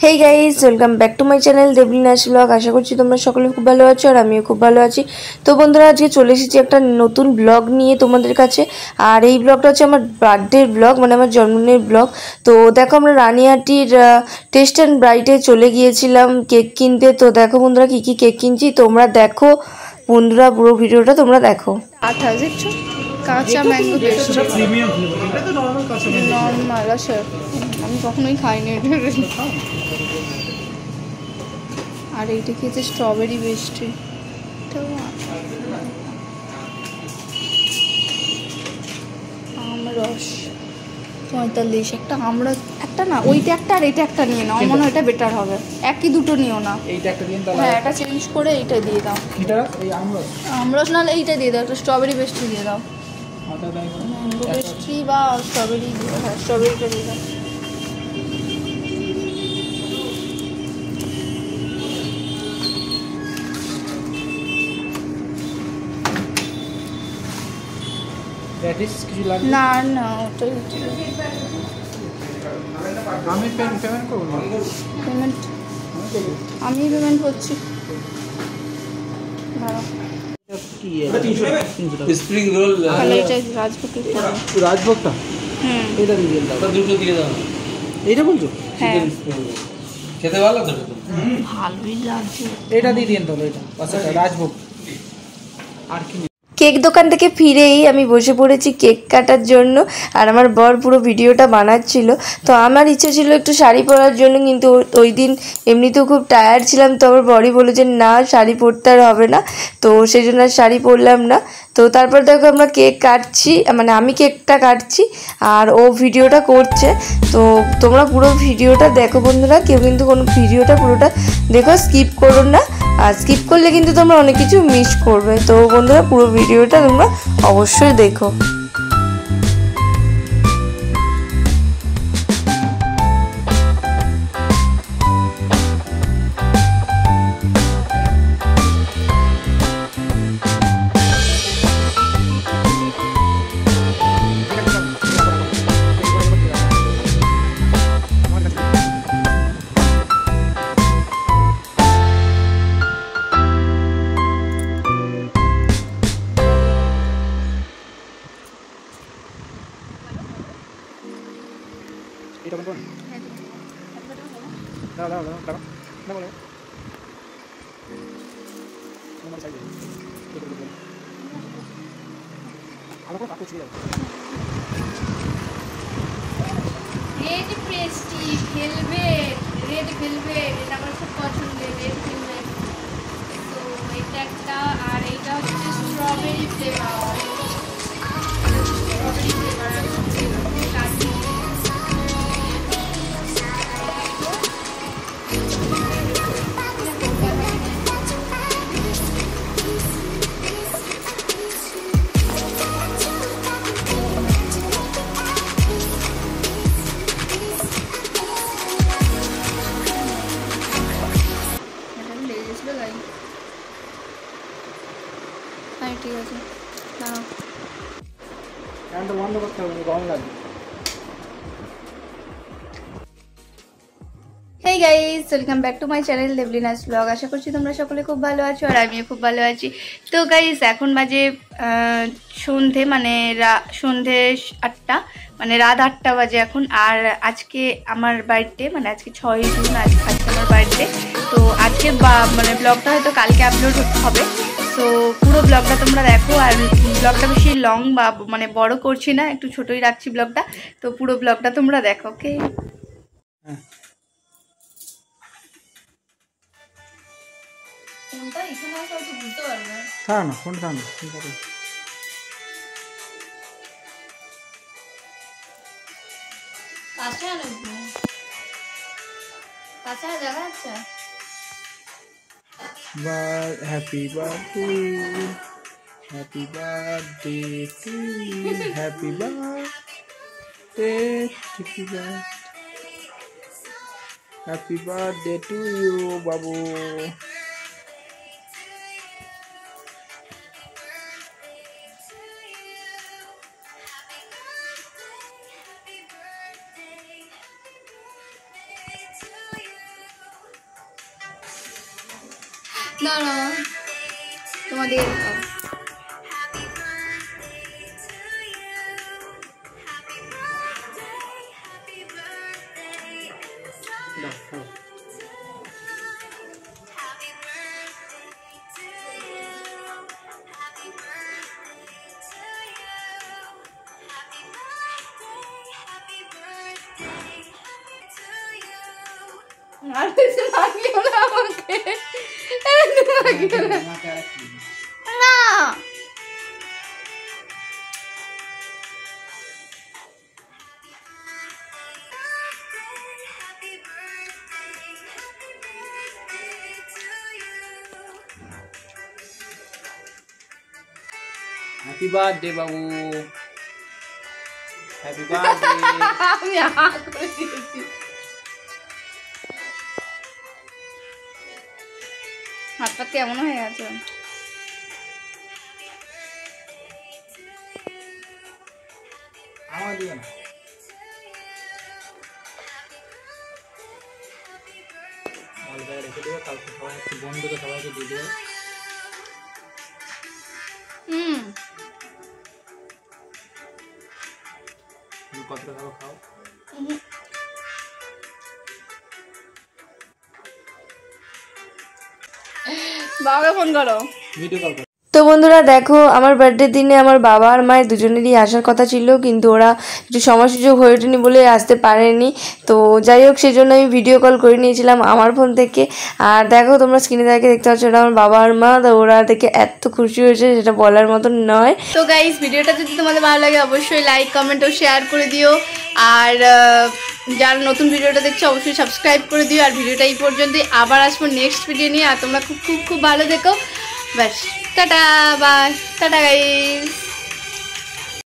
Hey guys, welcome back to my channel Debolina's vlog. আশা করছি তোমরা সকলে খুব ভালো আছো আর আমিও খুব ভালো আছি। তো বন্ধুরা, আজকে চলে এসেছি একটা নতুন ব্লগ নিয়ে তোমাদের কাছে। আর এই ব্লগটা হচ্ছে আমার বার্থডের ব্লগ, মানে আমার জন্মদিনের ব্লগ। তো দেখো, আমরা রানিহাটির টেস্ট অ্যান্ড ব্রাইটে চলে গিয়েছিলাম কেক কিনতে। তো দেখো বন্ধুরা, কী কী কেক কিনছি তোমরা দেখো। বন্ধুরা, পুরো ভিডিওটা তোমরা দেখো। কাঁচা ম্যাঙ্গো পেস্ট্রি, প্রিমিয়াম ফ্লেভার। এটা তো নরমাল কাঁচা ম্যাঙ্গো, নরমাল। আচ্ছা, আমি কখনোই খাইনি এটা। আর এইটা কি হচ্ছে স্ট্রবেরি পেস্ট্রি। আমরস 45 একটা। আমরা একটা না, ওইটা একটা আর এটা একটা নিয়ে নাও, মনে হয় এটা বেটার হবে। একই দুটো নিও না, এইটা একটা দিন তাহলে। হ্যাঁ, এটা চেঞ্জ করে এইটা দিয়ে দাও। এটা এই আমরস না, এইটা দিয়ে দাও। একটা স্ট্রবেরি পেস্ট্রি দিয়ে দাও। ম্যাঙ্গো পেস্ট্রি বা স্ট্রবেরি দিয়ে, হ্যাঁ স্ট্রবেরিটা দিয়ে দাও। না না, ওটাই আমি পেমেন্ট করবো না। পেমেন্ট আমি পেমেন্ট করছি। স্প্রিং রোল রাজভোগটা এটা দিয়ে দাও, দুটো দিয়ে দাও। এইটা বলছো? হ্যাঁ, খেতে ভালো তো, ভালোই লাগছে। এটা দিয়ে দিন তাহলে। এটা আচ্ছা, রাজভোগ। আর কি কেক দোকান থেকে ফিরেই আমি বসে পড়েছি কেক কাটার জন্য। আর আমার বর পুরো ভিডিওটা বানাচ্ছিল। তো আমার ইচ্ছে ছিল একটু শাড়ি পরার জন্য, কিন্তু ওই দিন এমনিতেও খুব টায়ার্ড ছিলাম। তো আমার বরই বলে যে না, শাড়ি পরতে আর হবে না। তো সেই জন্য আর শাড়ি পরলাম না। তো তারপর দেখো আমরা কেক কাটছি, মানে আমি কেকটা কাটছি আর ও ভিডিওটা করছে। তো তোমরা পুরো ভিডিওটা দেখো বন্ধুরা, কেউ কিন্তু কোনো ভিডিওটা পুরোটা দেখো, স্কিপ করো না। আর স্কিপ করলে কিন্তু তোমরা অনেক কিছু মিস করবে। তো বন্ধুরা, পুরো ভিডিওটা তোমরা অবশ্যই দেখো। এটা কোন কোন? দাও দাও দাও দাও দাও বলো। তোমার সাইডে ঠিক আছে। আলো করে কাটতে ছিল। Red pastry, velvet, red velvet, এটা আমার খুব পছন্দের, রেড ভেলভেট। তো এটা একটা, আর এইটা হচ্ছে স্ট্রবেরি ফ্লেভার। স্ট্রবেরি ফ্লেভার আর হচ্ছে কাজু। হ্যাঁ, ঠিক আছে, দাঁড়াও। ফ্যানটা বন্ধ করতে হবে, গরম লাগবে। Hey guys, welcome back to my channel Debolina's vlog. আশা করছি তোমরা সকলে খুব ভালো আছো আর আমিও খুব ভালো আছি। তো গাইস, এখন বাজে সন্ধে, মানে সন্ধে 8টা, মানে রাত 8টা বাজে এখন। আর আজকে আমার বার্থডে, মানে আজকে 6ই জুন, আজকে আমার বার্থডে। তো আজকে মানে ব্লগটা হয়তো কালকে আপলোড হবে। তো পুরো ব্লগটা তোমরা দেখো। আর ব্লগটা বেশি লং বা মানে বড় করছি না, একটু ছোটই রাখছি ব্লগটা। তো পুরো ব্লগটা তোমরা দেখো, ওকে? ফোনটা এখানে আসা হয়তো বুঝতে পারবে না। থাক না, ফোনটা থাক না, ঠিক আছে। কাছে আনো, কাছে দেখা যাচ্ছে। Happy birthday, happy birthday to you, happy birthday, happy birthday to you বাবু। না না তোমাদের দাও খাও। আর কিছু লাগিও না আমাকে লাগিও না না হ্যাপি বার্থডে বাবু, হ্যাপি বার্থডে। আমি আ করে দিয়েছি। হাত পা কেমন হয়ে গেছে? আমার দিও না। অল্প রেখে দেবে, কালকে সবাই একটু বন্ধুকে সবাইকে দিয়ে দেবে। তুমি কতটা খাও খাও। বাবাকে ফোন করো। ভিডিও কল করো। তো বন্ধুরা দেখো, আমার বার্থডের দিনে আমার বাবা আর মায়ের দুজনেরই আসার কথা ছিল, কিন্তু ওরা একটু সময় সুযোগ হয়ে ওঠেনি বলে আসতে পারেনি। তো যাই হোক, সেই জন্য আমি ভিডিও কল করে নিয়েছিলাম আমার ফোন থেকে। আর দেখো, তোমরা স্ক্রিনে দেখতে পাচ্ছ, ওটা আমার বাবা আর মা। তো ওরা দেখে এত খুশি হয়েছে, সেটা বলার মতন নয়। তো গাইস, ভিডিওটা যদি তোমাদের ভালো লাগে অবশ্যই লাইক কমেন্ট ও শেয়ার করে দিও। আর যারা নতুন ভিডিওটা দেখছো অবশ্যই সাবস্ক্রাইব করে দিও। আর ভিডিওটা এই পর্যন্তই, আবার আসবো নেক্সট ভিডিও নিয়ে। আর তোমরা খুব খুব খুব ভালো থেকো। ব্যাস, টাটা বাই, টাটা গাইস।